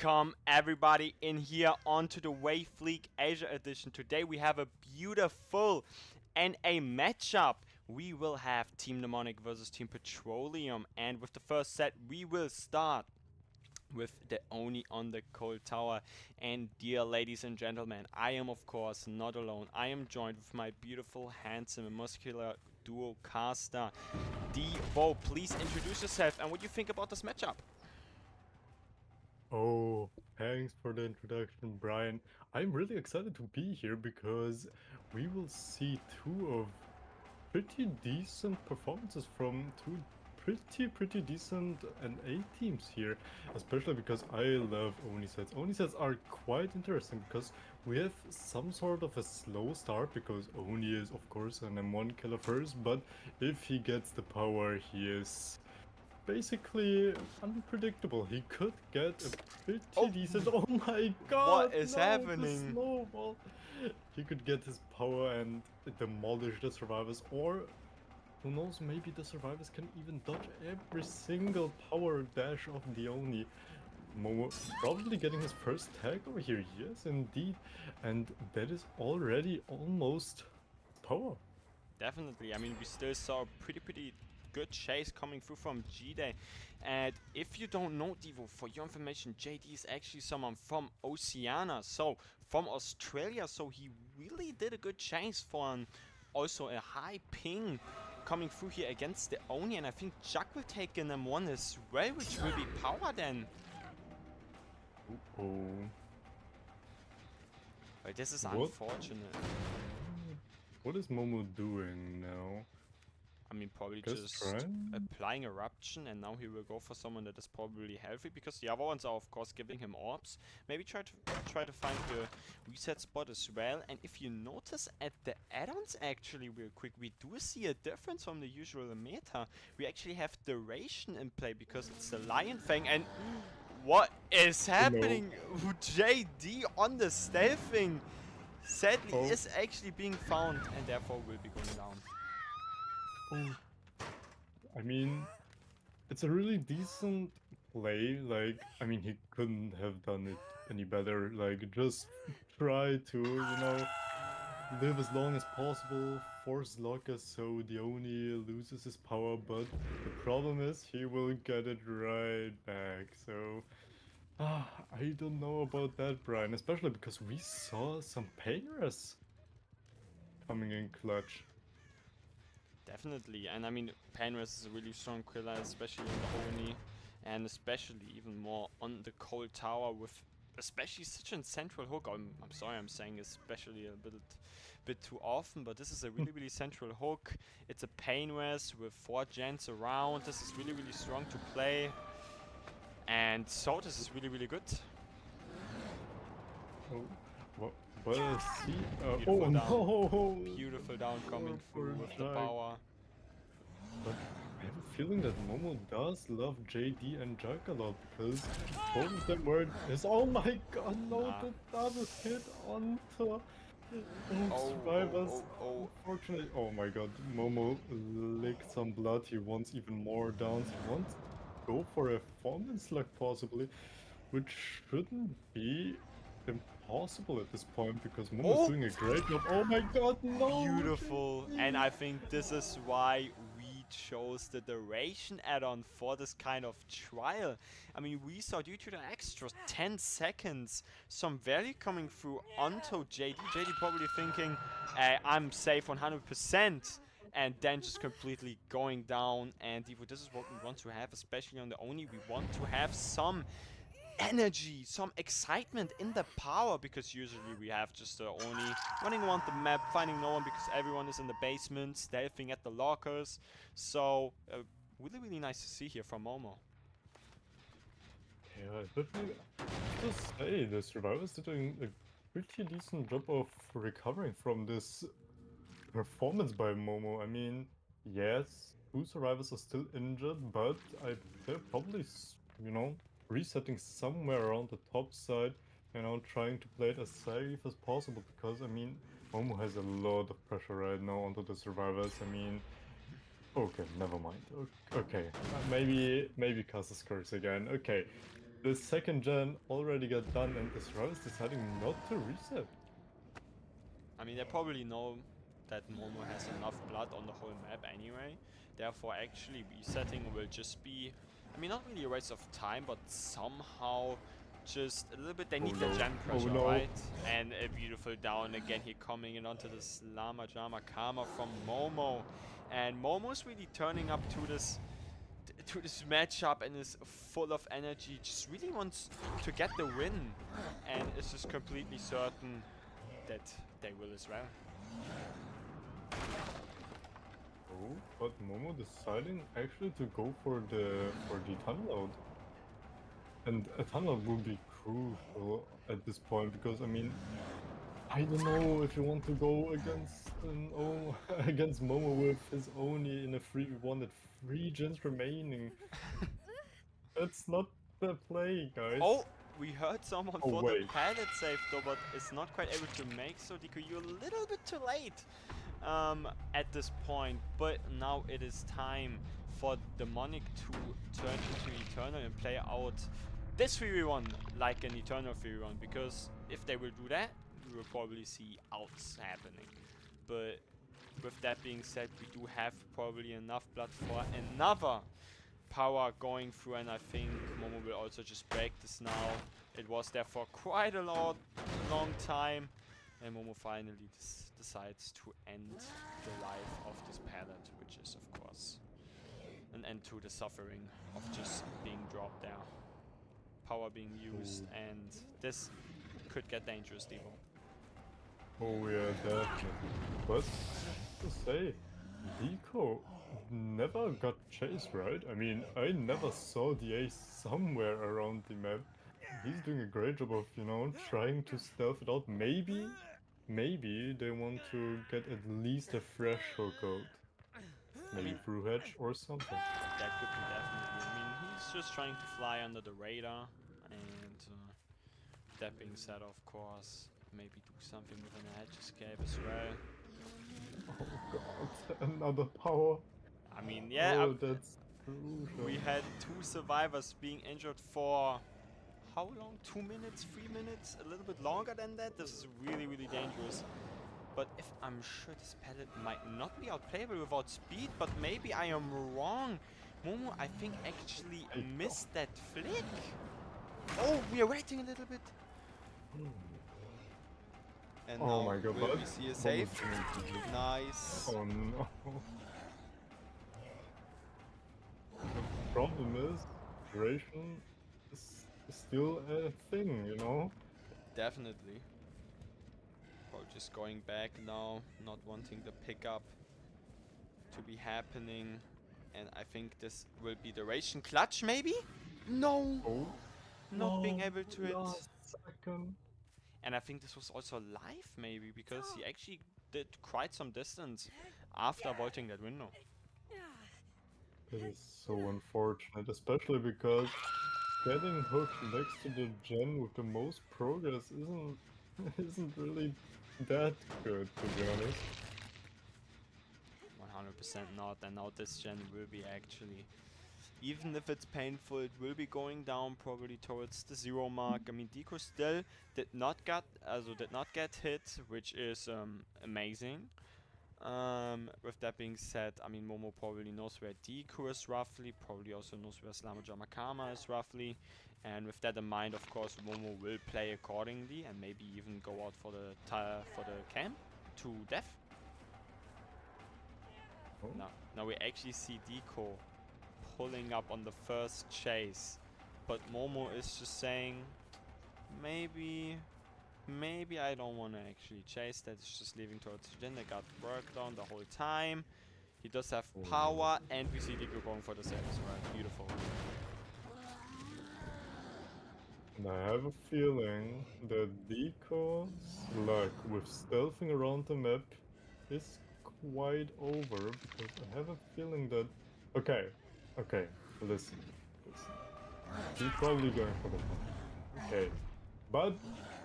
Welcome everybody in here onto the Wave League Asia edition. Today we have a beautiful NA matchup. We will have Team Mnemonic versus Team Petroleum, and with the first set we will start with the Oni on the cold tower. And dear ladies and gentlemen, I am of course not alone. I am joined with my beautiful, handsome and muscular duo caster Devo. Please introduce yourself and what you think about this matchup. Oh, thanks for the introduction, Brian. I'm really excited to be here because we will see two of pretty decent performances from two pretty decent NA teams here, especially because I love Oni sets. Oni sets are quite interesting because we have some sort of a slow start because Oni is of course an M1 killer first, but if he gets the power, he is basically unpredictable. He could get a pretty Oh, decent. Oh my what god, is no, the happening? snowball. He could get his power and demolish the survivors, or who knows, maybe the survivors can even dodge every single power dash of the Oni. Momo probably getting his first tag over here. Yes, indeed. And that is already almost power. Definitely. I mean, we still saw a pretty good chase coming through from G-Day. And if you don't know, Devo, for your information, JD is actually someone from Oceania, so from Australia. So he really did a good chase for also a high ping coming through here against the Oni. And I think Jack will take an M1 as well, which will be power then. Oh, But this is what? unfortunate. What is Momo doing now? I mean, probably Just just trying? applying Eruption, and now he will go for someone that is probably healthy, because the other ones are of course giving him orbs. Maybe try to find the reset spot as well. And if you notice at the add-ons actually real quick, we do see a difference from the usual meta. We actually have duration in play because it's the Lion Fang. And what is Oh no. happening? JD on the stealthing sadly Oh, is actually being found and therefore will be going down. oh. I mean, it's a really decent play. Like, I mean, he couldn't have done it any better. Like, just try to, live as long as possible, force lock us so the Oni loses his power, but the problem is he will get it right back. So, I don't know about that, Brian, especially because we saw some painers coming in clutch. Definitely, and I mean, Painrest is a really strong killer, especially on the Oni, and especially even more on the cold tower with especially such a central hook. I'm sorry, I'm saying especially a bit too often, but this is a really central hook. It's a Painrest with 4 gens around. This is really strong to play, and so this is really good. Oh, what I see? Oh Beautiful down, no! beautiful down coming through Poor with the Jack. power. But I have a feeling that Momo does love JD and Jack a lot because both of them were his. Oh my god, no, Nah. the double hit onto both survivors. Oh. Unfortunately, oh my god, Momo licked some blood. He wants even more downs. He wants to go for a Foreman Slug possibly, which shouldn't be impossible at this point because Momo's Oh! doing a great job. Oh my god, no, Beautiful. And JD! I think this is why we chose the duration add-on for this kind of trial. I mean, we saw due to the extra 10 seconds some value coming through onto JD. JD probably thinking, I'm safe 100%. And then just completely going down. And Devo, this is what we want to have, especially on the Oni. We want to have some energy, some excitement in the power, because usually we have just only running around the map, finding no one because everyone is in the basement, stealthing at the lockers. So, really nice to see here from Momo. Yeah, definitely. I have to say, the survivors did a pretty decent job of recovering from this performance by Momo. I mean, yes, two survivors are still injured, but they're probably, resetting somewhere around the top side, trying to play it as safe as possible because, I mean, Momo has a lot of pressure right now onto the survivors. I mean, okay, never mind. Okay, maybe cast a curse again. Okay. The second gen already got done and this round is deciding not to reset. I mean, they probably know that Momo has enough blood on the whole map anyway. Therefore, actually, resetting will just be, I mean, not really a waste of time, but somehow just a little bit. They Oh need the no. gen Oh pressure, no. right? And a beautiful down again here coming in onto this Lama Jama Karma from Momo. And Momo's really turning up to this matchup and is full of energy. Just really wants to get the win, and is just completely certain that they will as well. Oh, but Momo deciding actually to go for the tunnel out. And a tunnel will be crucial at this point because I mean I don't know if you want to go against against Momo with his only in a 3v1 at 3 gens remaining. That's not the play, guys. Oh, we heard someone Oh for the wait. pallet save though, but is not quite able to make so. Deku, you're a little bit too late at this point. But now it is time for Demonic to turn into Eternal and play out this 3v1 like an Eternal 3v1. Because if they will do that, we will probably see outs happening. But with that being said, we do have probably enough blood for another power going through, and I think Momo will also just break this now. It was there for quite a long time, and Momo finally decides to end the life of this pallet, which is of course an end to the suffering of just being dropped there. Power being used, and this could get dangerous, Devo. Oh yeah, definitely. But to say, Deco never got chased, right? I mean, I never saw the ace somewhere around the map. He's doing a great job of, trying to stealth it out. Maybe they want to get at least a fresh hook out. I Maybe mean, through hedge or something. that could be definitely. I mean, he's just trying to fly under the radar, and that being said, of course, maybe do something with an edge escape as well. Oh god, another power. I mean, yeah, Oh, that's crucial. we had 2 survivors being injured for how long? 2 minutes, 3 minutes, a little bit longer than that. This is really, really dangerous. But if I'm sure this pallet might not be outplayable without speed, but maybe I am wrong. Momo, I think, actually missed that flick. Oh, we are waiting a little bit. And Oh now my god, will but we see a Momo's save? doing it good. Nice. Oh no. The problem is, duration is still a thing, you know? Definitely. Probably just going back now, not wanting the pickup to be happening. And I think this will be the Ration clutch, maybe? No! Oh, Not being no, able to hit. last second. And I think this was also live, maybe, because he actually did quite some distance after vaulting that window. That is so unfortunate, especially because getting hooked next to the gen with the most progress isn't really that good, to be honest. 100% not, and now this gen will be actually, even if it's painful, it will be going down probably towards the 0 mark. I mean, Deco still did not get hit, which is amazing. With that being said, I mean, Momo probably knows where Deku is roughly, probably also knows where Slamajama Kama is roughly, and with that in mind, of course, Momo will play accordingly and maybe even go out for the camp to death. Oh. Now we actually see Deco pulling up on the first chase, but Momo is just saying, maybe I don't want to actually chase that. It's just leaving towards the gen. They got worked on the whole time. He does have power, and we see Deku going for the saves, right? Beautiful. And I have a feeling that Deco's luck with stealthing around the map is quite over, because I have a feeling that... Okay, listen. He's probably going for the bomb. Okay, but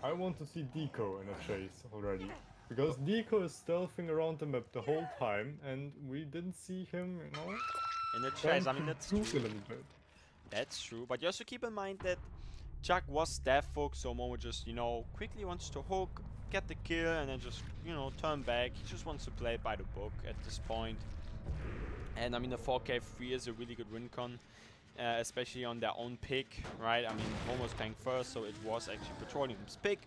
I want to see Deco in a chase already. Because Deco is stealthing around the map the whole time, and we didn't see him, In the trying chase, I mean, to that's juke a true. little bit. That's true, but you also keep in mind that Chuck was death hook, so Momo just, you know, quickly wants to hook, get the kill, and then just, you know, turn back. He just wants to play it by the book at this point. And I mean, the 4K3 is a really good win con, especially on their own pick, right? I mean, Momo's playing first, so it was actually Petroleum's pick.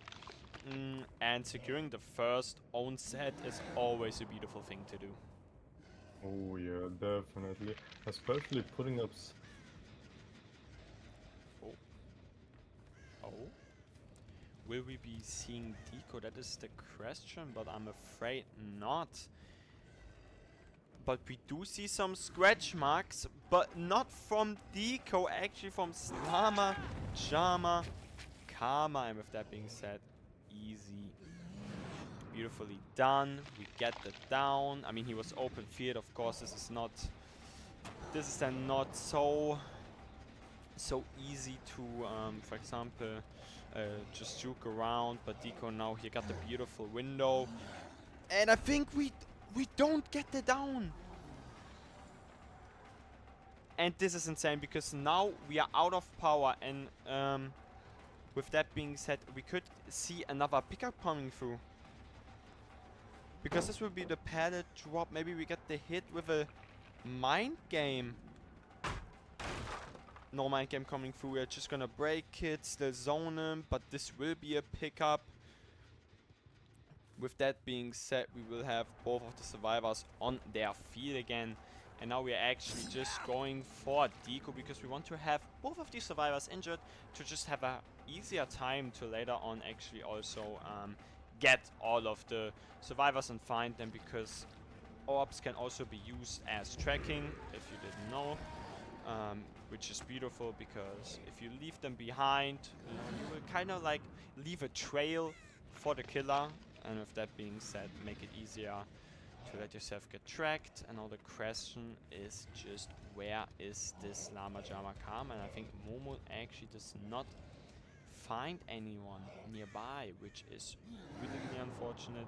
And securing the first own set is always a beautiful thing to do. Oh yeah, definitely. Especially putting up Oh. Oh. Will we be seeing Deco? That is the question, but I'm afraid not. But we do see some scratch marks, but not from Deco, actually from Slama, Jama, Karma. And with that being said, easy. Beautifully done. We get the down. I mean, he was open field, of course. This is then not so easy to, for example, just juke around. But Deco now he got the beautiful window, and I think we don't get the down. And this is insane because now we are out of power, and with that being said, we could see another pickup coming through. Because this will be the padded drop. Maybe we get the hit with a mind game. No mind game coming through. We're just gonna break it, still zone him, but this will be a pickup. With that being said, we will have both of the survivors on their feet again. And now we are actually just going for Deco because we want to have both of these survivors injured to just have a easier time to later on actually also get all of the survivors and find them, because orbs can also be used as tracking, if you didn't know, which is beautiful because if you leave them behind, you will kind of like leave a trail for the killer. And with that being said, make it easier to let yourself get tracked. And now the question is just, where is this Lama Jama Karma? And I think Momo actually does not find anyone nearby, which is really, really unfortunate.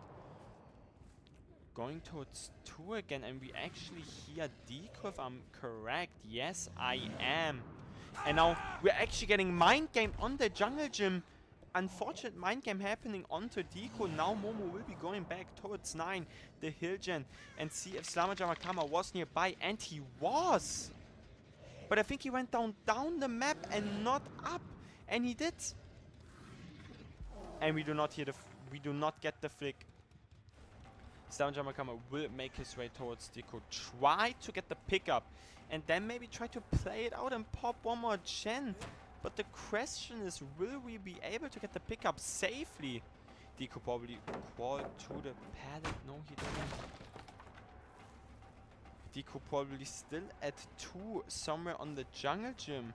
Going towards 2 again, and we actually hear Deco, if I'm correct. Yes, I am. And now we're actually getting mind game on the jungle gym. Unfortunate mind game happening onto Deco. Now Momo will be going back towards 9, the hill gen, and see if Slama Jamakama was nearby, and he was. But I think he went down the map and not up, and he did. And we do not hear we do not get the flick. Slama Jamakama will make his way towards Deco, try to get the pickup, and then maybe try to play it out and pop one more gen. But the question is, will we be able to get the pickup safely? Deco probably crawled to the pallet. No, he didn't. Deco probably still at 2 somewhere on the jungle gym,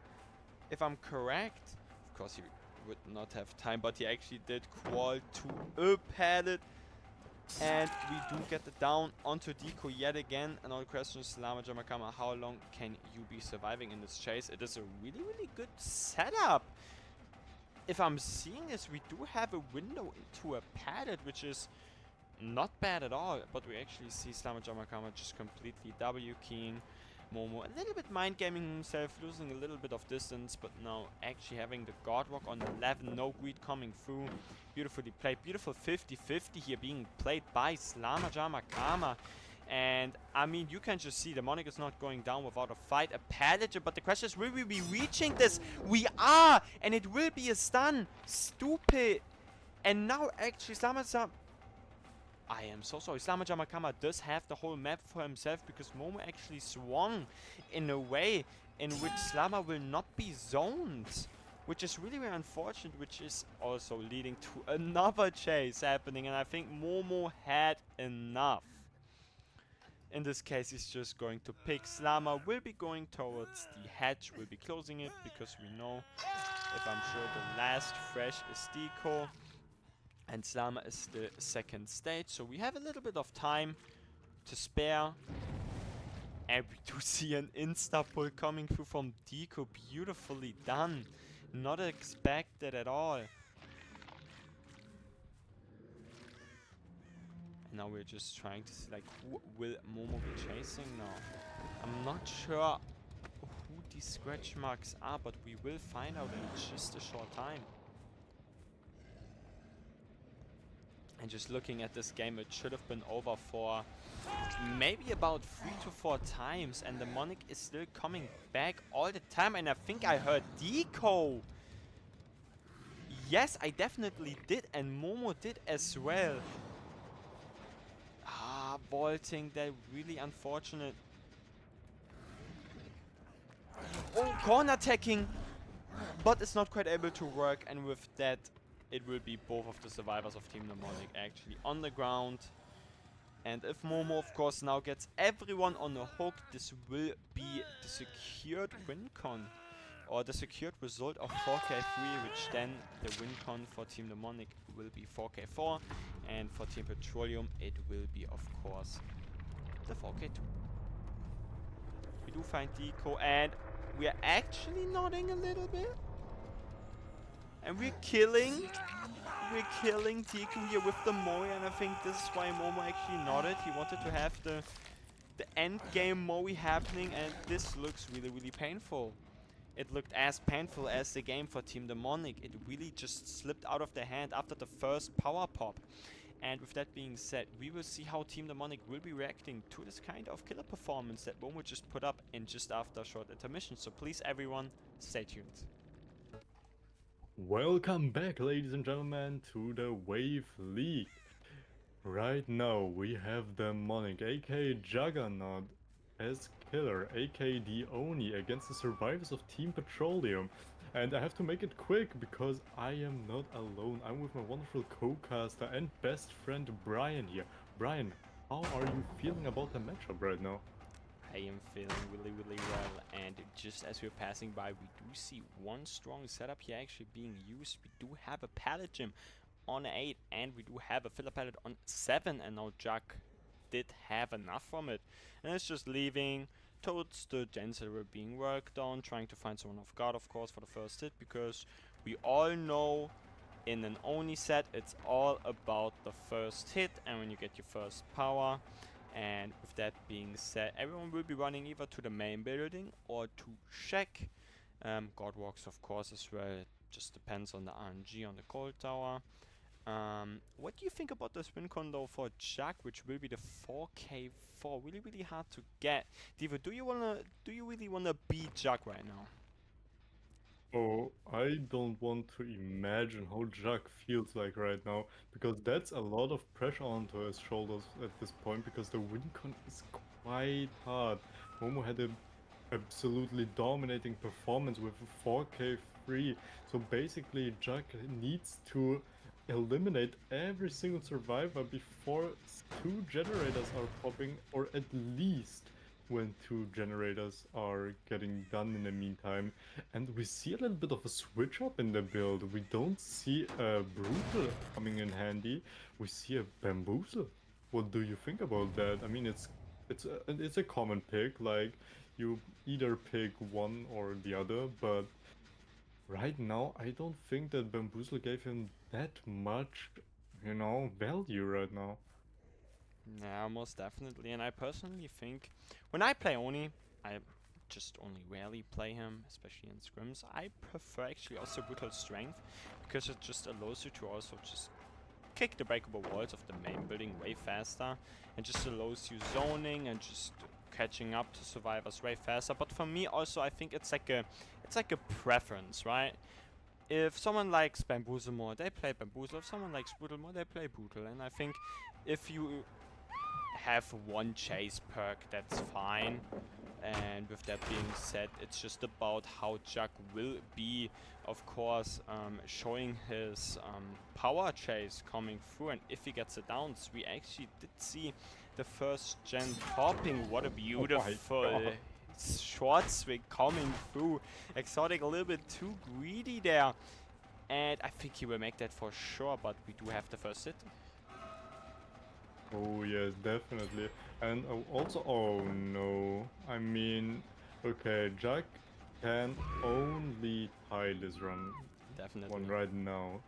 if I'm correct. Of course, he would not have time, but he actually did crawl to a pallet. And we do get the down onto Deco yet again. And now the question is, Lama Jamakama, how long can you be surviving in this chase? It is a really, really good setup. If I'm seeing this, we do have a window into a padded, which is not bad at all. But we actually see Lama Jamakama just completely W-keying Momo. A little bit mind gaming himself, losing a little bit of distance, but now actually having the guard walk on 11, no greed coming through. Beautifully played, beautiful 50-50 here being played by Slama Jamakama. And I mean, you can just see the Demonic is not going down without a fight, a pallager, but the question is, will we be reaching this? We are, and it will be a stun. Stupid. And now actually I am so sorry. Slama Jamakama does have the whole map for himself because Momo actually swung in a way in which Slama will not be zoned. Which is really, really unfortunate, which is also leading to another chase happening. And I think Momo had enough. In this case, he's just going to pick. Slama will be going towards the hatch, will be closing it because we know, if I'm sure, the last fresh is Deco. And Slama is the second stage, so we have a little bit of time to spare. And we do see an insta-pull coming through from Deco. Beautifully done. Not expected at all. And now we're just trying to see, like, who will Momo be chasing now? I'm not sure who these scratch marks are, but we will find out in just a short time. And just looking at this game, it should have been over for maybe about 3 to 4 times, and the Demonic is still coming back all the time, and I think I heard Deco! Yes, I definitely did, and Momo did as well. Ah, vaulting, that really unfortunate. Oh, corner attacking! But it's not quite able to work, and with that, it will be both of the survivors of Team Mnemonic actually on the ground. And if Momo, of course, now gets everyone on the hook, this will be the secured win con. Or the secured result of 4K3, which then the win con for Team Mnemonic will be 4K4. And for Team Petroleum, it will be, of course, the 4K2. We do find Deco, and we are actually nodding a little bit. And we're killing Deku here with the Moe, and I think this is why Momo actually nodded. He wanted to have the end game Moe happening, and this looks really painful. It looked as painful as the game for Team Demonic. It really just slipped out of their hand after the first power pop. And with that being said, we will see how Team Demonic will be reacting to this kind of killer performance that Momo just put up in just after a short intermission. So please everyone, stay tuned. Welcome back, ladies and gentlemen, to the Wave League. Right now we have the Demonic, aka Juggernaut, as killer, aka the Oni, against the survivors of Team Petroleum. And I have to make it quick because I am not alone. I'm with my wonderful co-caster and best friend Brian here. Brian, how are you feeling about the matchup right now? I am feeling really well, and just as we're passing by, we do see one strong setup here actually being used. We do have a pallet gym on 8, and we do have a filler pallet on 7, and now Jack did have enough from it. And it's just leaving towards the gens that were being worked on, trying to find someone off guard, of course, for the first hit, because we all know in an Oni set, it's all about the first hit, and when you get your first power. And with that being said, everyone will be running either to the main building or to check. God walks, of course, as well. It just depends on the RNG on the cold tower. What do you think about this win con though for Jack, which will be the 4K4? Really hard to get. Diva, do you really wanna beat Jack right now? Oh, I don't want to imagine how Jack feels like right now, because that's a lot of pressure onto his shoulders at this point, because the win con is quite hard. Momo had an absolutely dominating performance with a 4K3, so basically Jack needs to eliminate every single survivor before 2 generators are popping, or at least when 2 generators are getting done in the meantime. And we see a little bit of a switch up in the build. We don't see a Brutal coming in handy. We see a Bamboozle. What do you think about that? I mean, it's a common pick. Like, you either pick one or the other, but right now I don't think that Bamboozle gave him that much, value right now. Yeah, most definitely. And I personally think when I play Oni, I just only rarely play him, especially in scrims. I prefer actually also Brutal Strength because it just allows you to also just kick the breakable walls of the main building way faster and just allows you zoning and just catching up to survivors way faster. But for me also I think it's like a preference, right? If someone likes Bamboozle more, they play Bamboozle. If someone likes Brutal more, they play Brutal. And I think if you have one chase perk, that's fine. And with that being said, it's just about how Jack will be, of course, showing his power chase coming through. And if he gets the downs, we actually did see the first gen popping. What a beautiful God. short swing coming through. Exotic a little bit too greedy there. And I think he will make that for sure, but we do have the first hit. Oh yes, definitely. And also, oh no. I mean, okay, Jack can only tie this run one Definitely. right now.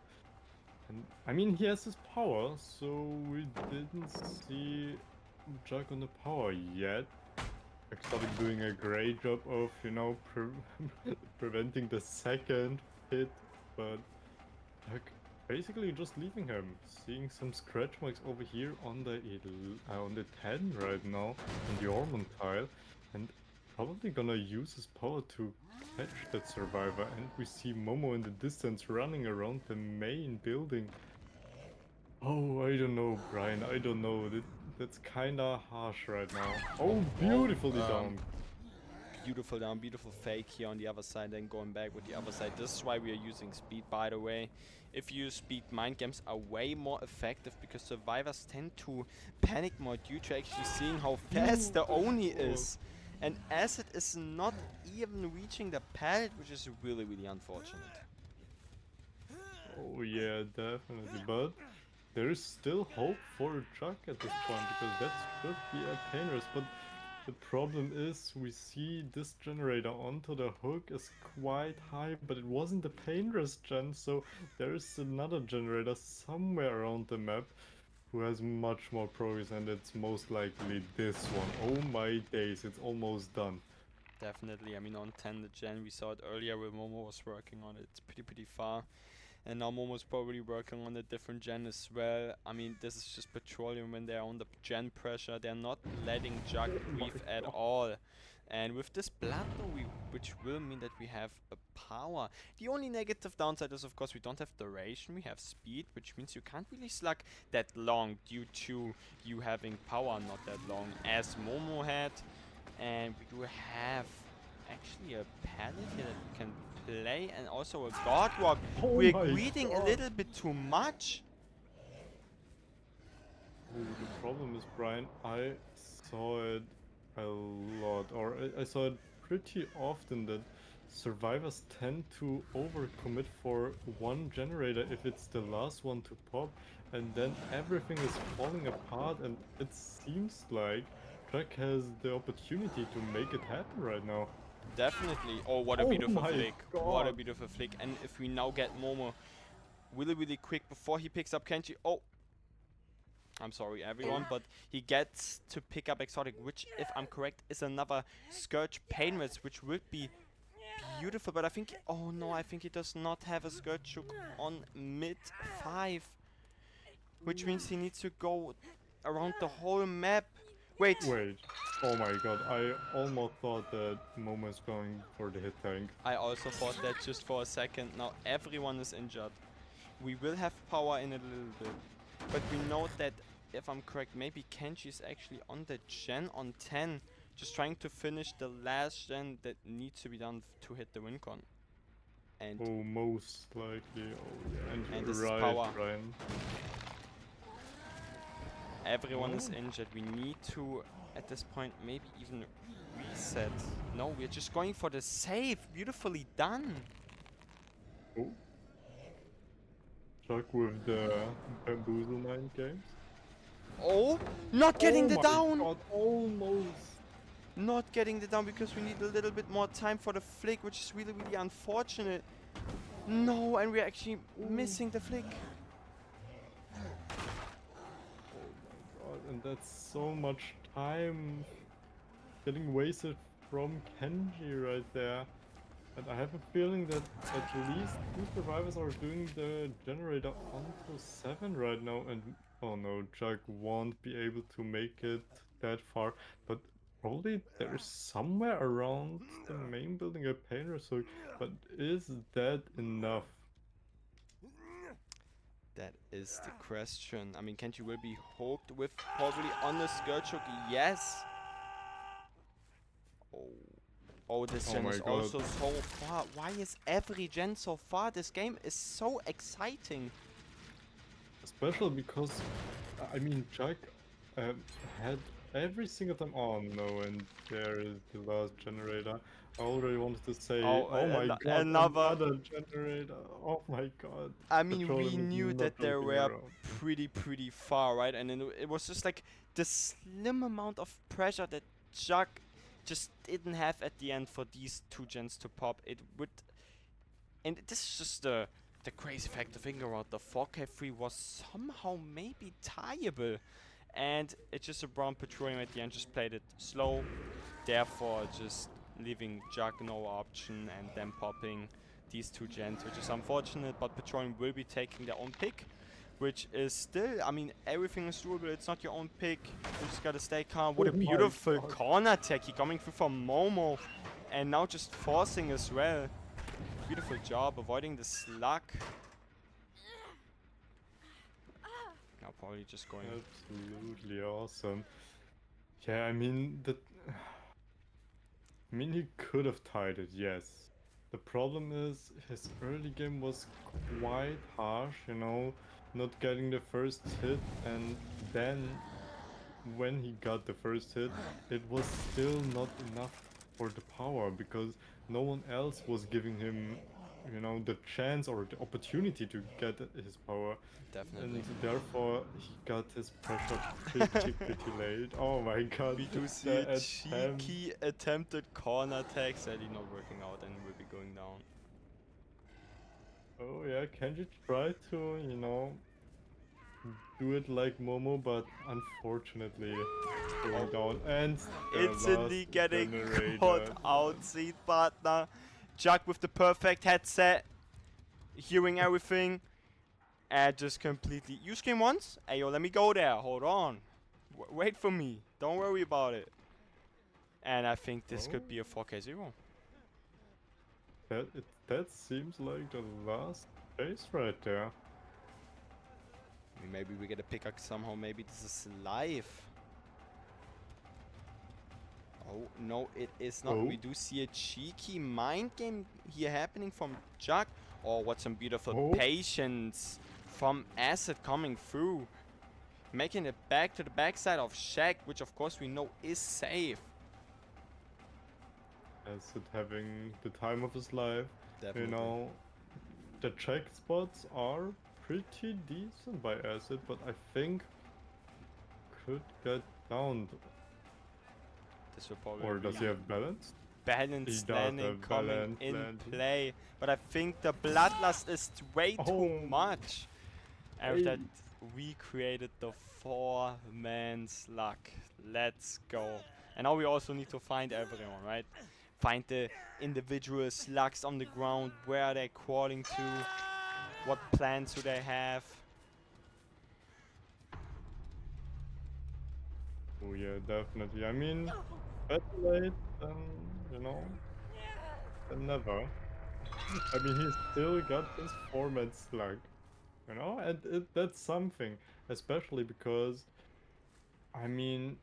And I mean, he has his power, so we didn't see Jack on the power yet. Exotic doing a great job of, you know, preventing the second hit, but like basically just leaving him. Seeing some scratch marks over here on the on the 10 right now on the Ormond tile, and probably gonna use his power to catch that survivor. And we see Momo in the distance running around the main building. Oh, I don't know, Brian. I don't know. That's kinda harsh right now. Oh, beautifully done. Beautiful down, beautiful fake here on the other side, then going back with the other side. This is why we are using speed, by the way. If you use speed, mind games are way more effective because survivors tend to panic more due to actually seeing how fast the Oni is. And Acid is not even reaching the pallet, which is really, really unfortunate. Oh yeah, definitely. But there is still hope for Chuck at this point because that should be a pain risk. But the problem is we see this generator onto the hook is quite high, but it wasn't the pain risk gen, so there is another generator somewhere around the map who has much more progress, and it's most likely this one. Oh my days, it's almost done. Definitely, I mean on 10 the gen, we saw it earlier where Momo was working on it. It's pretty far. And now Momo's probably working on a different gen as well. I mean, this is just Petroleum when they're on the gen pressure. They're not letting Jug breathe at all. And with this blood though, which will mean that we have a power. The only negative downside is of course we don't have duration, we have speed, which means you can't really slug that long due to you having power not that long as Momo had. And we do have actually a pallet here that we can play and also a guard walk. Oh We're my greeting a God. little bit too much. Ooh, the problem is, Brian, I saw it a lot, or I saw it pretty often that survivors tend to overcommit for one generator if it's the last one to pop, and then everything is falling apart, and it seems like Jack has the opportunity to make it happen right now. Definitely. Oh, what a Oh beautiful my flick. What a God! beautiful flick. And if we now get Momo really quick before he picks up Kenji. Oh, I'm sorry everyone, but he gets to pick up Exotic, which if I'm correct is another Scourge Painless, which would be beautiful, but I think, oh no, I think he does not have a Scourge Hook on mid 5, which means he needs to go around the whole map. Wait, Wait, oh my God, I almost thought that Momo's going for the hit tank. I also thought that just for a second. Now everyone is injured. We will have power in a little bit, but we know that, if I'm correct, maybe Kenji is actually on the gen on 10, just trying to finish the last gen that needs to be done to hit the win con. And Oh, most likely. Oh, yeah. And and you're this is right, power. Brian. Everyone is Oh. injured. We need to, at this point, maybe even reset. No, we're just going for the save. Beautifully done. Oh. Chuck with the bamboozle mind games. Oh, not getting Oh the my down. God, almost. Not getting the down because we need a little bit more time for the flick, which is really unfortunate. No, and we're actually missing the flick. Oh my God, and that's so much time getting wasted from Kenji right there. And I have a feeling that at least two survivors are doing the generator onto 7 right now, and oh no, Jack won't be able to make it that far, but probably there's somewhere around the main building a painter, so but is that enough? That is the question. I mean, Kenji will be hooked with probably on the Scourge Hook. Yes. Oh. Oh, this Oh gen my is God. also so far. Why is every gen so far? This game is so exciting. Especially because, I mean, Jack um, had every single time. Oh no, and there is the last generator. I already wanted to say, Oh, oh my God, another. another generator. Oh my God. I mean, we Petroleum is knew not that they joking were around. pretty far, right? And then it was just like the slim amount of pressure that Chuck just didn't have at the end for these two gens to pop. It would, and this is just the crazy fact to think about. The 4K3 was somehow maybe tieable, and it's just a brown Petroleum at the end just played it slow, therefore just leaving Jug no option and then popping these two gens, which is unfortunate, but Petroleum will be taking their own pick, which is still, I mean, everything is doable. It's not your own pick. You just gotta stay calm. What a Oh my beautiful God. corner attack. He coming through from Momo and now just forcing as well. Beautiful job avoiding the slug. Now probably just going. Absolutely awesome. Yeah, I mean he could have tied it, yes. The problem is his early game was quite harsh, you know, not getting the first hit, and then when he got the first hit, it was still not enough for the power because no one else was giving him, you know, the chance or the opportunity to get his power. Definitely. And therefore he got his pressure pretty late. Oh my god, We do see the a attempt. cheeky attempted corner attack, sadly not working out and will be going down. Oh yeah, Kenji tried to, you know, do it like Momo, but unfortunately going down. And the last Instantly getting caught generator. out, seat partner. Chuck with the perfect headset, hearing everything, and just completely. You scream once? Hey yo, let me go there. Hold on. Wait for me. Don't worry about it. And I think this Oh, could be a 4K0. that seems like the last chase right there. I mean, maybe we get a pickaxe somehow. Maybe this is live. Oh, no, it is not. Oh, We do see a cheeky mind game here happening from Jack. Oh, what some beautiful oh, patience from Acid coming through. Making it back to the backside of Shaq, which of course we know is safe. Acid having the time of his life. You Definitely. know, the check spots are pretty decent by Acid, but I think could get down. This will probably Or be does he have balance? He balanced does landing have coming balance in landing. play. But I think the bloodlust is way too Oh, much. And with that, eight. we created the 4-man slug. Let's go. And now we also need to find everyone, right? Find the individual slugs on the ground. Where are they crawling to? What plans do they have? Oh yeah, definitely. I mean, better late than, you know, than never. I mean, he still got his format slug, you know, and that's something, especially because, I mean,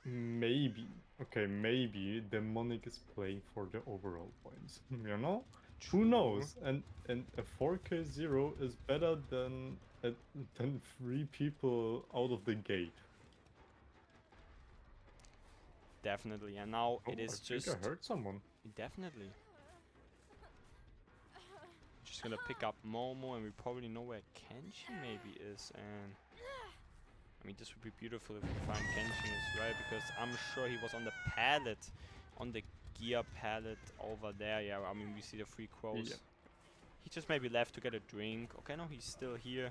maybe, okay, maybe Demonic is playing for the overall points, you know? Who True. knows? And a 4K0 is better than 3 people out of the gate. Definitely. And now Oh, it I is think I just... heard someone. Definitely. Just gonna pick up Momo, and we probably know where Kenshi maybe is. And I mean, this would be beautiful if we find Kenshin as well, because I'm sure he was on the pallet, on the gear pallet over there. Yeah, I mean, we see the 3 crows. Yeah. He just maybe left to get a drink. Okay, no, he's still here.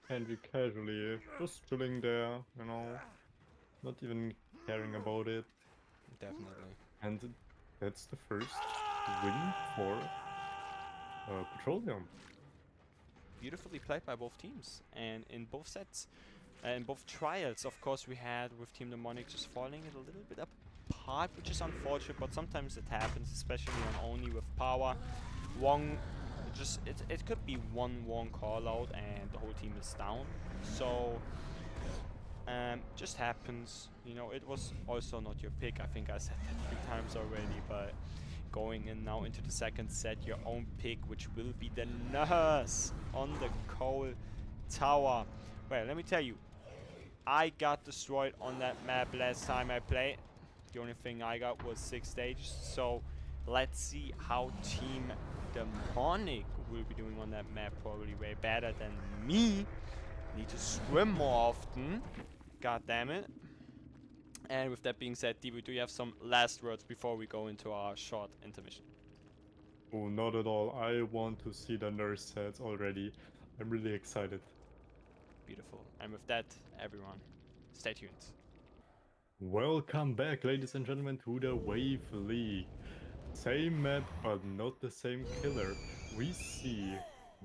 Henry casually just chilling there, you know, not even caring about it. Definitely. And that's the first win for Petroleum. Beautifully played by both teams, and in both sets. In both trials, of course, we had with Team Demonic just falling a little bit apart, which is unfortunate, but sometimes it happens, especially on Oni with power. One, just it could be one wrong call out and the whole team is down. So just happens. You know, it was also not your pick. I think I said that 3 times already, but going in now into the second set, your own pick, which will be the nurse on the coal tower. Well, let me tell you, I got destroyed on that map last time I played. The only thing I got was 6 stages. So let's see how Team Demonic will be doing on that map. Probably way better than me. Need to swim more often. God damn it. And with that being said, Divu, do you have some last words before we go into our short intermission? Oh, not at all. I want to see the nurse sets already. I'm really excited. Beautiful. And with that, everyone, stay tuned. Welcome back, ladies and gentlemen, to the Wave League. Same map, but not the same killer. We see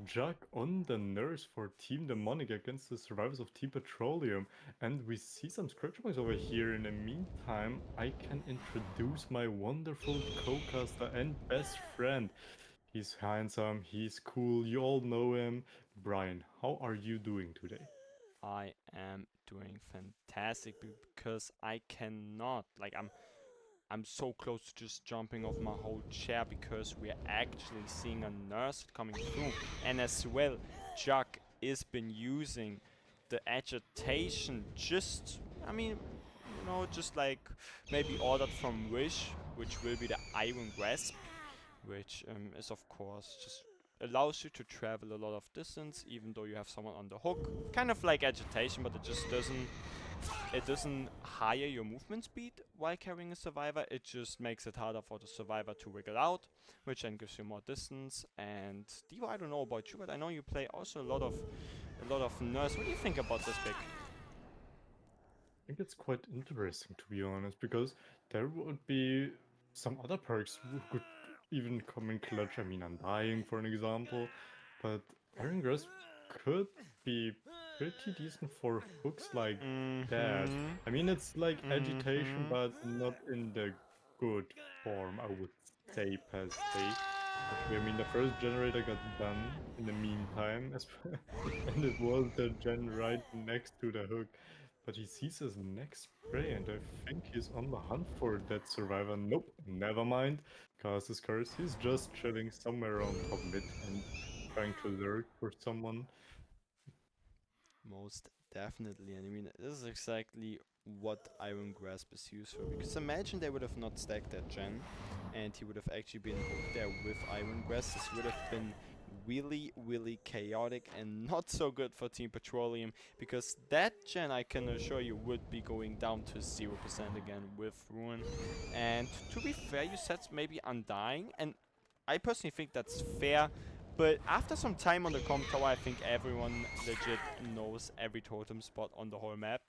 Jack on the nurse for Team Demonic against the survivors of Team Petroleum, and we see some scratch marks over here. In the meantime, I can introduce my wonderful co-caster and best friend. He's handsome, he's cool, you all know him. Brian, how are you doing today? I am doing fantastic because I cannot I'm so close to just jumping off my whole chair because we're actually seeing a nurse coming through. And as well, Chuck is been using the agitation just, I mean, just like maybe ordered from Wish, which will be the Iron Grasp, which is of course just allows you to travel a lot of distance even though you have someone on the hook. Kind of like agitation, but it doesn't higher your movement speed while carrying a survivor. It just makes it harder for the survivor to wiggle out, which then gives you more distance. And Diva, I don't know about you, but I know you play also a lot of nurse. What do you think about this pick? Think it's quite interesting to be honest, because there would be some other perks who could even come in clutch. I mean, Undying, for an example, but Iron Grasp could be pretty decent for hooks like that. Mm-hmm. I mean, it's like agitation, Mm-hmm. but not in the good form, I would say, per se. Especially, I mean, the first generator got done in the meantime, and it was the gen right next to the hook. But he sees his next prey, and I think he's on the hunt for that survivor. Nope, never mind. Cast his curse. He's just chilling somewhere around top mid and trying to lurk for someone. Most definitely. And I mean, this is exactly what Iron Grasp is used for. Because imagine they would have not stacked that gen, and he would have actually been hooked there with Iron Grasp. This would have been really, really chaotic and not so good for Team Petroleum. Because that gen, I can assure you, would be going down to 0% again with Ruin. And to be fair, you said maybe Undying, and I personally think that's fair. But after some time on the comp tower, I think everyone legit knows every totem spot on the whole map.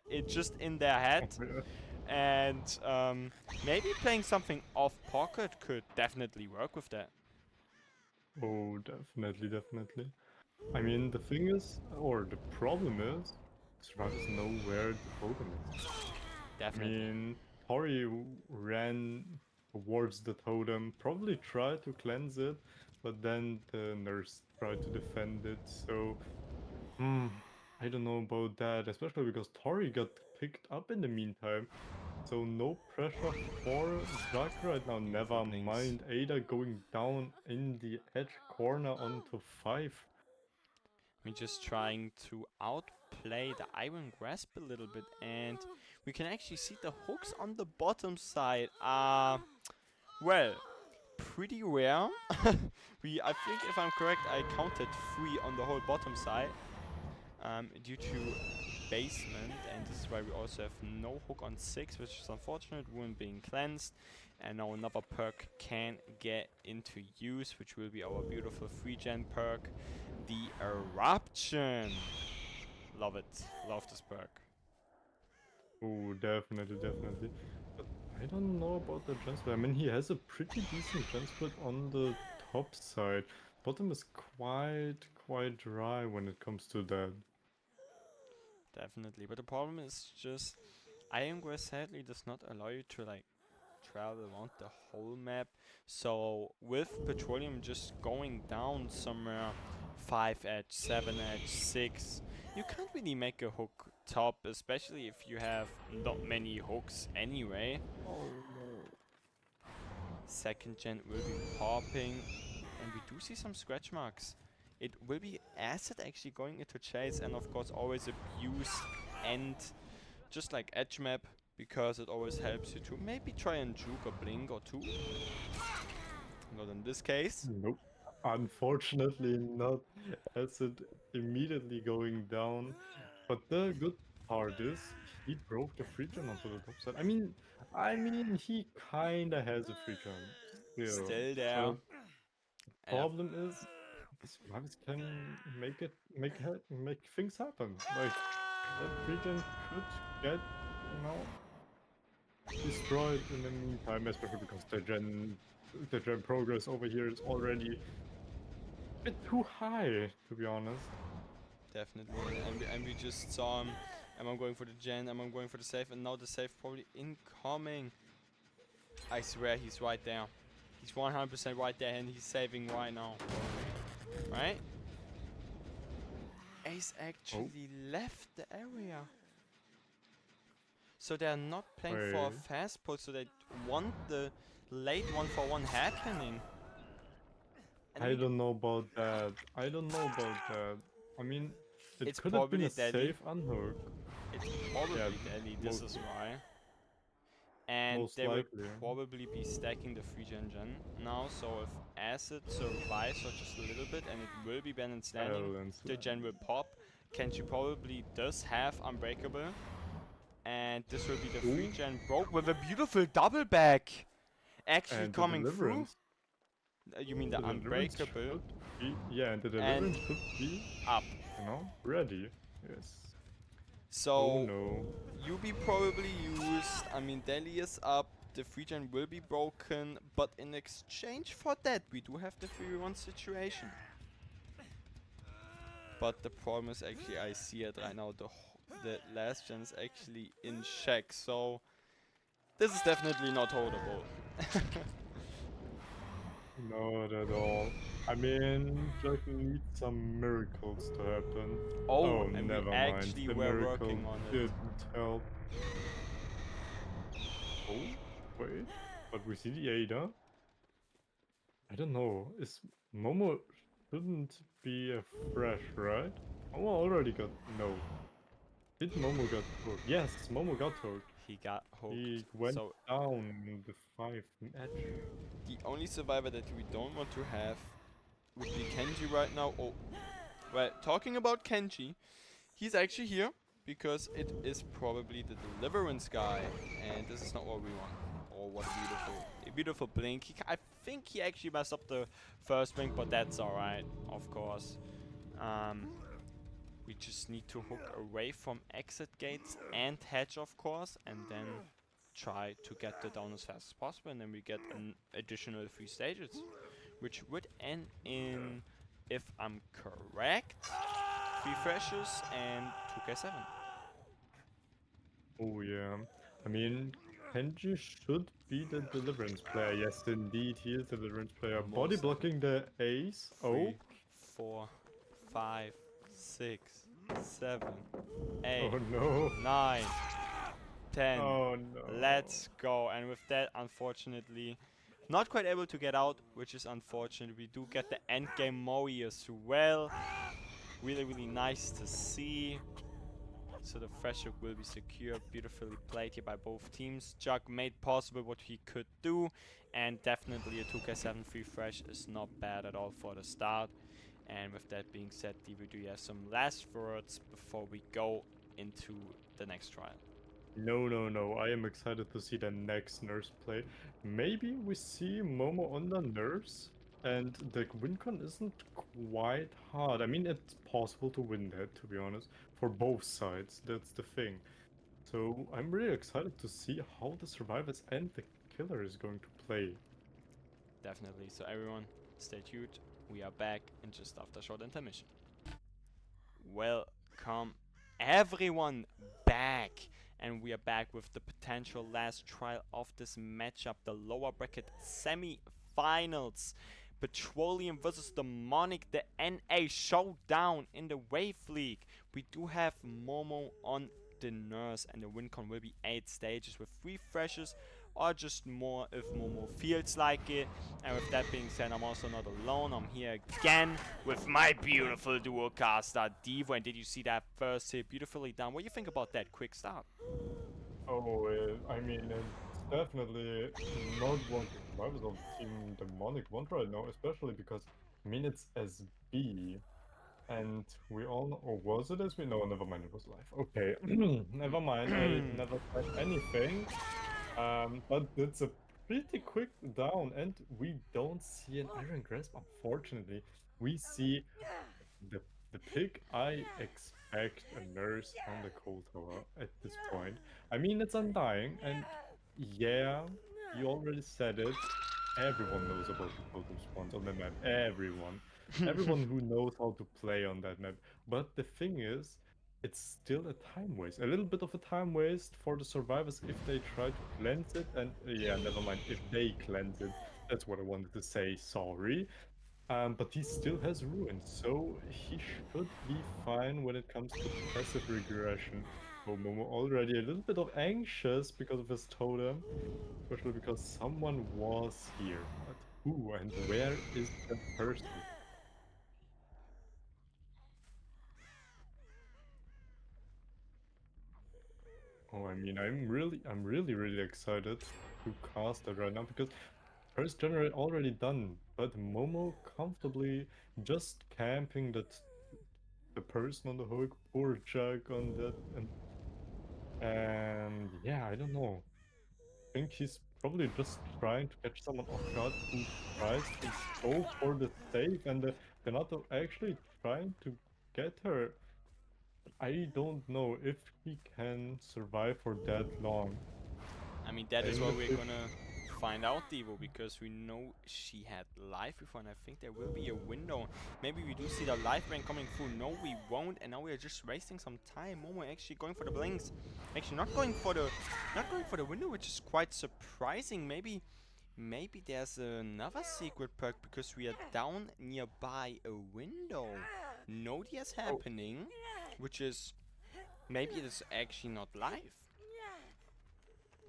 It's just in their head. And maybe playing something off pocket could definitely work with that. Oh, definitely, definitely. I mean, the thing is, or the problem is, survivors know where the totem is. I Definitely. mean, Tori ran towards the totem, probably tried to cleanse it, but then the nurse tried to defend it. So, hmm, I don't know about that, especially because Tori got picked up in the meantime. So no pressure for Jack right now. Beautiful Never blinks. mind Ada going down in the edge corner onto 5. We're just trying to outplay the Iron Grasp a little bit, and we can actually see the hooks on the bottom side are, well, pretty rare. I think if I'm correct, I counted 3 on the whole bottom side due to basement, and this is why we also have no hook on 6, which is unfortunate. Ruin being cleansed, and now another perk can get into use, which will be our beautiful 3-gen perk, the Eruption. Love it. Love this perk. Oh, definitely, definitely. But I don't know about the gen split. I mean, he has a pretty decent gen split on the top side. Bottom is quite dry when it comes to that. Definitely. But the problem is just Iron Grasp sadly does not allow you to like travel around the whole map. So with Petroleum just going down somewhere 5 edge, 7 edge, 6, you can't really make a hook top, especially if you have not many hooks anyway. Oh no. Second gen will be popping, and we do see some scratch marks. It will be Acid actually going into chase, and of course always abuse and just like edge map, because it always helps you to maybe try and juke a blink or two. Not in this case. Nope. Unfortunately not. Acid immediately going down. But the good part is he broke the free jump onto the top side. I mean he kinda has a free jump still. Still there. But And problem is survivors can make things happen. Like that free jump could get destroyed in the meantime, especially because the gen progress over here is already a bit too high, to be honest. Definitely. And we just saw him. I'm going for the gen, I'm going for the save, and now the save probably incoming. I swear he's right there. He's 100% right there, and he's saving right now. Right? Ace actually left the area. So they're not playing for a Wait. fast pull, so they want the late 1-for-1 happening. And I don't know about that. I don't know about that. I mean, it it's could have been probably a Delhi. safe unhook. It's probably Yeah, Delhi, this most is why. And most they will likely. probably be stacking the 3 gen now, so if Acid survives for just a little bit and it will be balanced landing, Balance the gen will pop. Kenji probably does have Unbreakable, and this will be the Ooh, 3 gen broke with a beautiful double back actually and the coming through. deliverance. You mean the The deliverance Unbreakable? should be, yeah, and the And deliverance should be, up. ready. Yes. Oh So no. UB probably used, I mean Delhi is up, the 3 gen will be broken, but in exchange for that we do have the 3v1 situation. But the problem is actually, I see it right now, the last gen is actually in check, so this is definitely not holdable. Not at all. I mean, just need some miracles to happen. Oh, Oh, and we never mind. actually The were miracle working on it. didn't help. Oh, wait. But we see the Ada. I don't know. Is Momo shouldn't be a fresh, right? Momo already got no. Did Momo got hooked? Yes, Momo got hooked. He got hooked. He went So down in the 5 match. the only survivor that we don't want to have would be Kenji right now. Oh, well, talking about Kenji, he's actually here because it is probably the deliverance guy, and this is not what we want. Oh, what a beautiful blink. I think he actually messed up the first blink, but that's alright, of course. Um, we just need to hook away from exit gates and hedge, of course, and then try to get the down as fast as possible, and then we get an additional 3 stages, which would end in, if I'm correct, 3 freshes and 2k7. Oh yeah. I mean, Kenji should be the deliverance player. Yes, indeed, he is the deliverance player. Body Most likely. blocking the ace. Oh, 3, 4, 5, 6, 7, 8, oh no. 9, 10. Oh no. Let's go. And with that, unfortunately, not quite able to get out, which is unfortunate. We do get the endgame Moe as well. Really, really nice to see. So the fresh hook will be secured, beautifully played here by both teams. Jug made possible what he could do, and definitely a 2k7 free fresh is not bad at all for the start. And with that being said, Divu, do you have some last words before we go into the next trial? No, no, no. I am excited to see the next nurse play. Maybe we see Momo on the nurse, and the win con isn't quite hard. I mean, it's possible to win that, to be honest, for both sides. That's the thing. So I'm really excited to see how the survivors and the killer is going to play. Definitely. So everyone, stay tuned. We are back in just after short intermission. Welcome everyone back, and we are back with the potential last trial of this matchup, the lower bracket semi-finals. Petroleum versus Demonic, the NA showdown in the Wave League. We do have Momo on the nurse, and the win con will be 8 stages with 3 freshes, or just more if Momo feels like it. And with that being said, I'm also not alone. I'm here again with my beautiful duo caster, Devo. And did you see that first hit beautifully done? What do you think about that quick start? Oh, I mean, it's definitely not one of the survivors of Team Demonic want right now, especially because, I mean, it's SB. And we all know, or was it as we know? Never mind, it was live. Okay, never mind. I never said anything. But it's a pretty quick down, and we don't see an Iron Grasp, unfortunately. We see the pick I expect a nurse on the cold tower at this point? I mean, it's Undying, and yeah, you already said it. Everyone knows about the totem spawns on the map. Everyone. Everyone who knows how to play on that map. But the thing is, it's still a time waste. A little bit of a time waste for the survivors if they try to cleanse it. And yeah, never mind. If they cleanse it. That's what I wanted to say. Sorry. But he still has ruins, so he should be fine when it comes to passive regression. Oh, Momo already a little bit of anxious because of his totem, especially because someone was here. But who and where is that person? Oh, I mean, I'm really excited to cast it right now because first generate already done, but Momo comfortably just camping that the person on the hook, poor Jack on that, and yeah, I don't know. I think he's probably just trying to catch someone off guard who tries to go for the save, and the Kanato actually trying to get her. I don't know if he can survive for that long. I mean, that is Playing what the we're 50. gonna find out, Devo, because we know she had life before, and I think there will be a window. Maybe we do see the life rain coming through. No, we won't, and now we are just wasting some time. Momo actually going for the blinks, actually not going for the window, which is quite surprising. Maybe there's another secret perk because we are down nearby a window. No DS Oh, happening, which is maybe it is actually not live.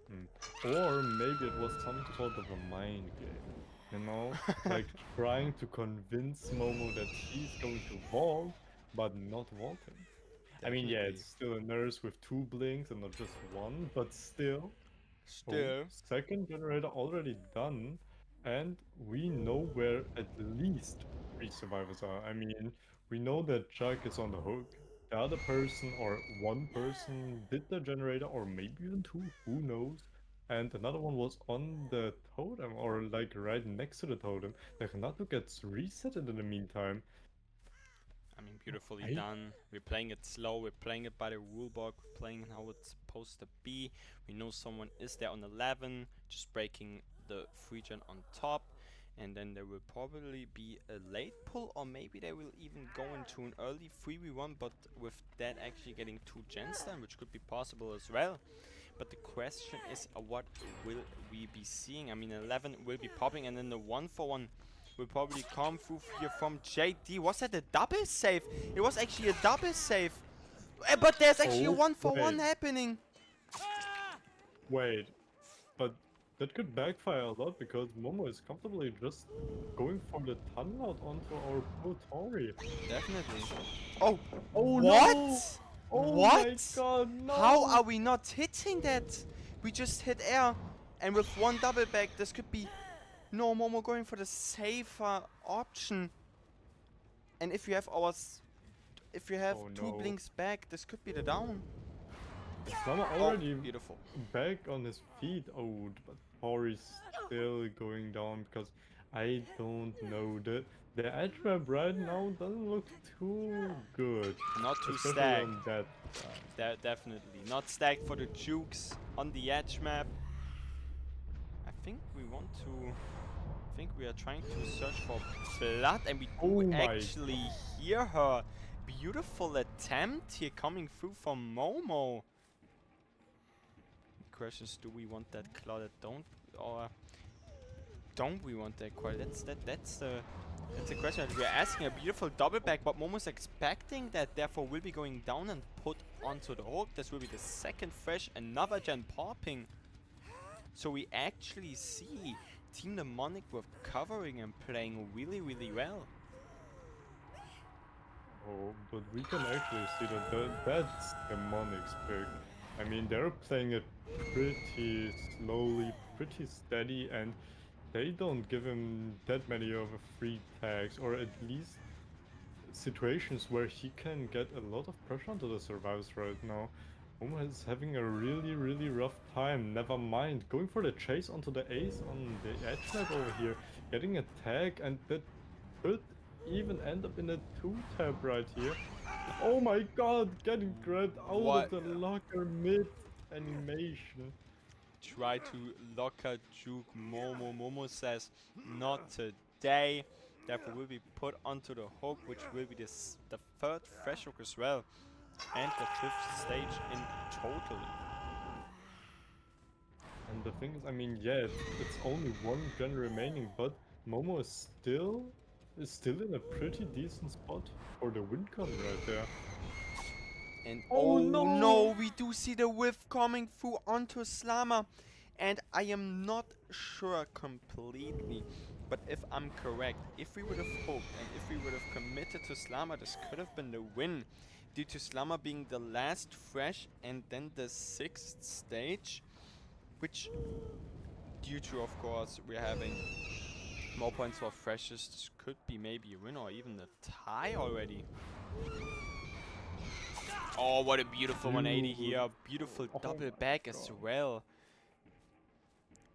hmm. Or maybe it was some sort of a mind game, you know? Like trying to convince Momo that he's going to vault, but not vaulting. I mean, yeah, Definitely. it's still a nurse with two blinks and not just one, but still. Oh, Still. second generator already done, and we know where at least three survivors are. I mean, we know that Chuck is on the hook. The other person or one person did the generator, or maybe even two, who knows? And another one was on the totem, or like right next to the totem. The Hanato gets reset in the meantime. I mean, beautifully I done. We're playing it slow. We're playing it by the rule book. We're playing how it's supposed to be. We know someone is there on 11, just breaking the free gen on top. And then there will probably be a late pull, or maybe they will even go into an early 3v1, but with that actually getting 2 gens done, which could be possible as well. But the question is, what will we be seeing? I mean, 11 will be popping, and then the 1-for-1 will probably come through here from JD. Was that a double save? It was actually a double save. But there's actually a oh 1-for-1 happening. wait, but that could backfire a lot because Momo is comfortably just going for the tunnel out onto our poor Tori. Definitely. Oh, Oh no! what? Oh my What? god, How no! are we not hitting that? We just hit air. And with one double back, this could be... No, Momo going for the safer option. And if you have if you have Oh two no. blinks back, this could be the down. Slama Oh, already beautiful. back on his feet. Oh, but Tori's still going down because I don't know. The edge map right now doesn't look too good, Not too especially stacked. on that side. Definitely. Not stacked for the jukes on the edge map. I think we want to... I think we are trying to search for blood, and we do Oh my actually hear her. Beautiful attempt here coming through from Momo. The question is, do we want that Claudette? Or don't we want that quite? That's the question that we're asking. A beautiful double back, but Momo's expecting that, therefore will be going down and put onto the hook. This will be the second fresh, another gen popping. So we actually see Team Demonic with covering and playing really, really well. Oh, but we can actually see that that's Demonic's pick. I mean, they're playing it pretty slowly, pretty steady, and they don't give him that many of a free tags, or at least situations where he can get a lot of pressure onto the survivors right now. Uma is having a really rough time. Never mind, going for the chase onto the ace on the edge map over here, getting a tag, and that could even end up in a 2-tap right here. Oh my god, getting grabbed out of What? the locker mid animation. Try to lock a juke Momo. Momo says, not today. Therefore will be put onto the hook, which will be the third fresh hook as well. And the fifth stage in total. And the thing is, I mean, yeah, it's only one gen remaining, but Momo is still in a pretty decent spot for the win con right there. And Oh oh no, no! we do see the whiff coming through onto Slammer. And I am not sure completely, but if I'm correct, if we would have hoped and if we would have committed to Slammer, this could have been the win. Due to Slammer being the last fresh and then the sixth stage, which due to, of course, we're having more points for freshes, this could be maybe a win or even a tie already. Oh, what a beautiful 180 Dude. here. Beautiful Oh double my back as god. well.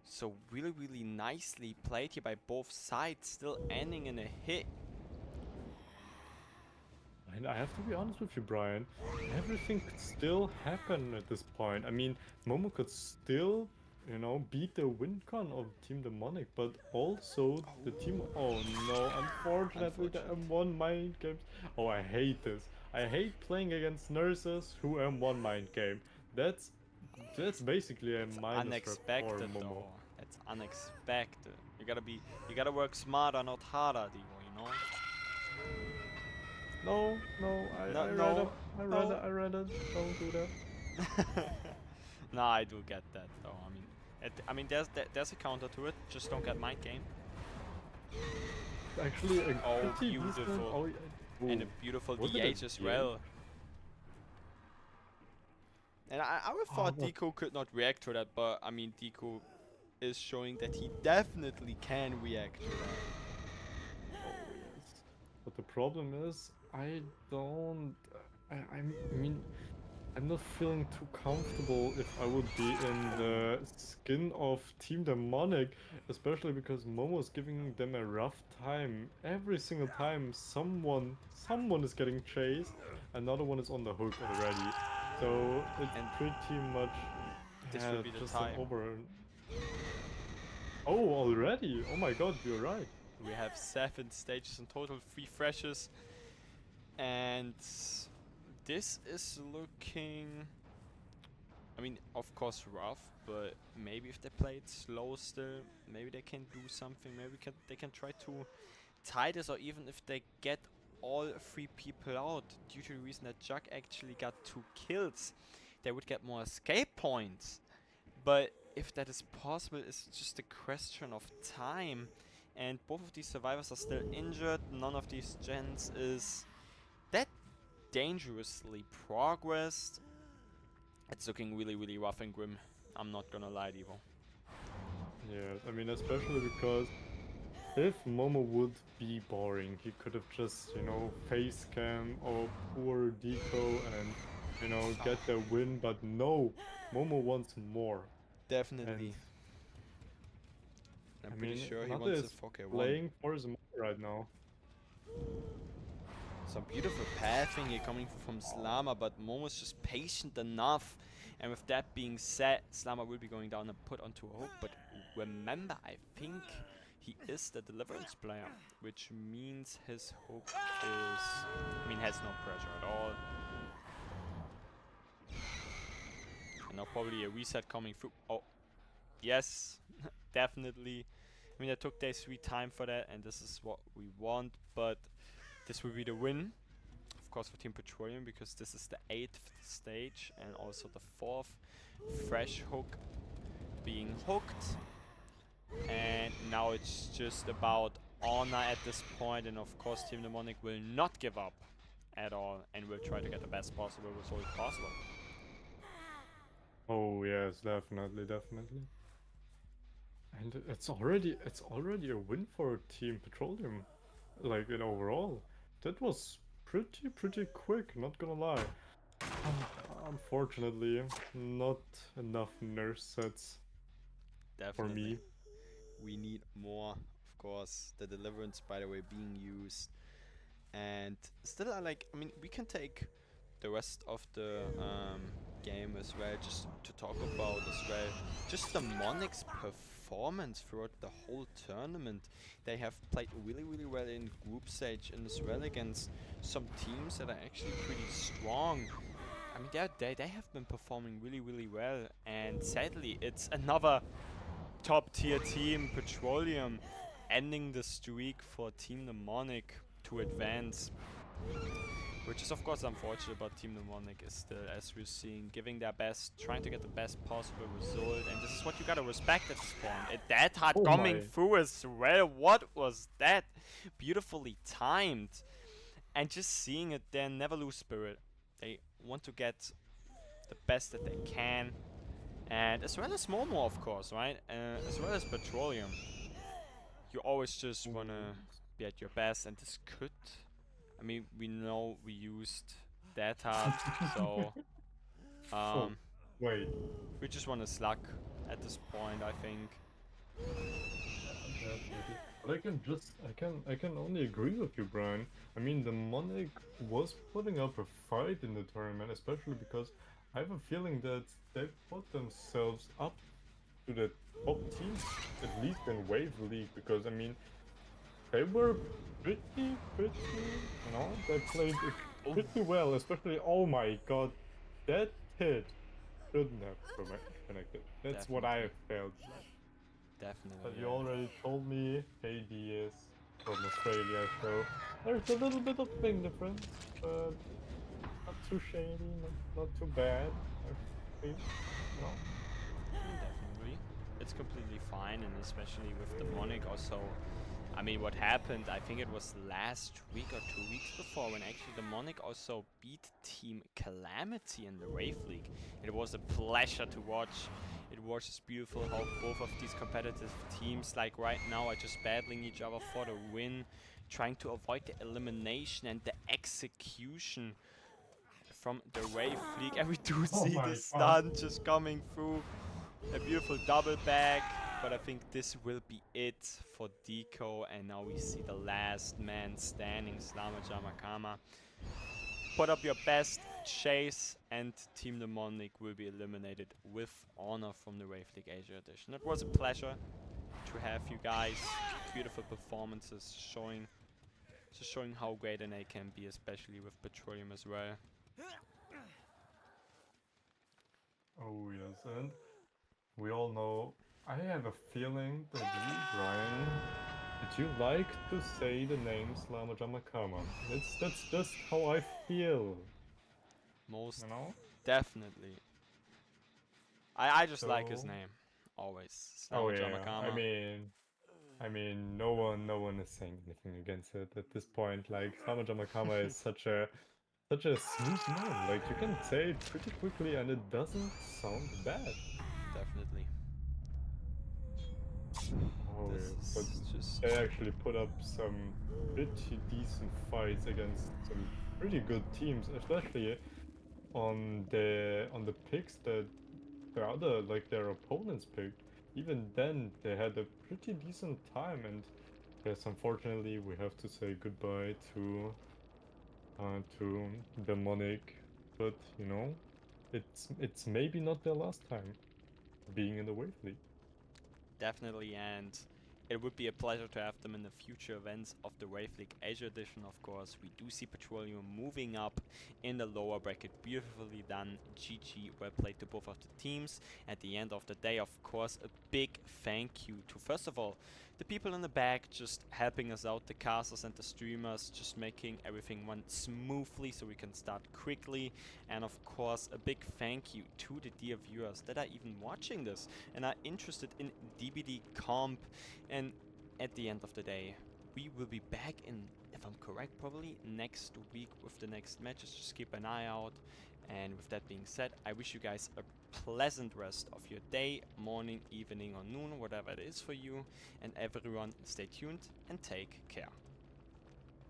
So really, really nicely played here by both sides, still ending in a hit. And I have to be honest with you, Brian. Everything could still happen at this point. I mean, Momo could still, beat the win con of Team Demonic, but also the team. Oh no, unfortunately, the Unfortunate. M1 mind games. Oh, I hate this. I hate playing against nurses who M1 mind game. That's that's basically a It's minus rep for unexpected Momo. though. It's unexpected. You gotta work smarter, not harder, Divo, you know? No, no, No, I read no, up. I read it. no. I read it. Don't do that. No, I do get that though. There's a counter to it. Just don't get mind game. Actually, a Oh, pretty decent. beautiful. Oh, yeah. And a Ooh. beautiful Was it a DH as DH? well. And I would Oh, thought Deco could not react to that, but I mean, Deco is showing that he definitely can react to that. oh yes. But the problem is, I don't. I mean, I'm not feeling too comfortable if I would be in the skin of Team Demonic, especially because Momo's giving them a rough time. Every single time someone is getting chased, another one is on the hook already. So it's And pretty much this will be the just an time. over. Oh, already? Oh my god, you're right. We have 7 stages in total, 3 freshes. And this is looking, I mean, of course rough, but maybe if they play it slow still, maybe they can do something. Maybe they can try to tie this, or even if they get all 3 people out, due to the reason that Jack actually got 2 kills, they would get more escape points. But if that is possible, it's just a question of time. And both of these survivors are still injured. None of these gens is that dangerously progressed. It's looking really, really rough and grim. I'm not gonna lie, Devo. Yeah, I mean, especially because if Momo would be boring, he could have just, face cam or poor Deco and, get the win. But no, Momo wants more. And Definitely. I'm I pretty mean, sure he another wants a is 4K1. playing for his money right now. Some beautiful pathing here coming from Slama, but Momo's just patient enough. And with that being said, Slama will be going down and put onto a hook. But remember, I think he is the Deliverance player, which means his hook has no pressure at all. And now probably a reset coming through. Oh, yes, definitely. I mean, I took day 3 time for that, and this is what we want, but this will be the win, of course, for Team Petroleum, because this is the 8th stage and also the 4th fresh hook being hooked. And now it's just about honor at this point, and of course Team Demonic will not give up at all and will try to get the best possible result possible. Oh yes, definitely, definitely. And it's already a win for Team Petroleum, like in overall. That was pretty quick, not gonna lie. Unfortunately, not enough nurse sets for Definitely. me. We need more, of course. The Deliverance, by the way, being used. And still, I mean, we can take the rest of the game as well, just to talk about as well, just the Monix performance throughout the whole tournament. They have played really, really well in group stage and as well against some teams that are actually pretty strong. I mean, they have been performing really, really well, and sadly, it's another top tier team, Petroleum, ending the streak for Team Mnemonic to advance. Which is of course unfortunate, but Team Mnemonic is still, as we're seeing, giving their best, trying to get the best possible result, and this is what you gotta respect at this point. That hard Oh coming my. through as well, what was that? Beautifully timed. And just seeing it there, never lose spirit. They want to get the best that they can. And as well as Momo, of course, right? As well as Petroleum. You always just wanna be at your best, and this could... I mean, we know we used that hard, so Oh, um, wait. we just want to slug at this point, I think. Definitely. But I can only agree with you, Brian. I mean, the Monarch was putting up a fight in the tournament, especially because I have a feeling that they put themselves up to the top teams, at least in Wave League, because I mean, they were they played it Oh, pretty well, especially, oh my god, that hit shouldn't have connected. That's what I definitely, have felt like. definitely, But you yeah. already told me KD is from Australia, so there's a little bit of thing difference, but not too shady, not too bad, I feel, you know? Definitely. It's completely fine, and especially with the Monic also. I mean, what happened, I think it was last week or 2 weeks before, when actually the Monic also beat Team Calamity in the Wave League. It was a pleasure to watch. It was just beautiful how both of these competitive teams, like right now, are just battling each other for the win, trying to avoid the elimination and the execution from the Wave League. And we do Oh see my this god. stun just coming through. A beautiful double back, but I think this will be it for Deco, and now we see the last man standing, Slama Jamakama. Put up your best, Chase and Team Demonic will be eliminated with honor from the Wave League Asia Edition. It was a pleasure to have you guys. Beautiful performances showing how great an A can be, especially with Petroleum as well. Oh yes, and we all know, I have a feeling that you, Brian, that you like to say the name Slama Jamakama. That's just how I feel, Most you know? definitely. I just like his So, name. Always. oh Slama yeah, Jamakama. I mean, no one is saying anything against it at this point. Like, Slama Jamakama is such a smooth name. Like, you can say it pretty quickly and it doesn't sound bad. Definitely. Oh This yes, but is just... they actually put up some pretty decent fights against some pretty good teams, especially on the picks that their opponents picked. Even then, they had a pretty decent time, and yes, unfortunately, we have to say goodbye to Demonic, but you know, it's maybe not their last time being in the Wave League. Definitely, and it would be a pleasure to have them in the future events of the Wave League Asia Edition, of course. We do see Petroleum moving up in the lower bracket. Beautifully done. GG, well played to both of the teams. At the end of the day, of course, a big thank you to, first of all, the people in the back just helping us out, the casters and the streamers, just making everything run smoothly so we can start quickly. And of course, a big thank you to the dear viewers that are even watching this and are interested in DBD comp. And at the end of the day, we will be back in, if I'm correct, probably next week with the next matches. Just keep an eye out. And with that being said, I wish you guys a pleasant rest of your day, morning, evening, or noon, whatever it is for you. And everyone, stay tuned and take care.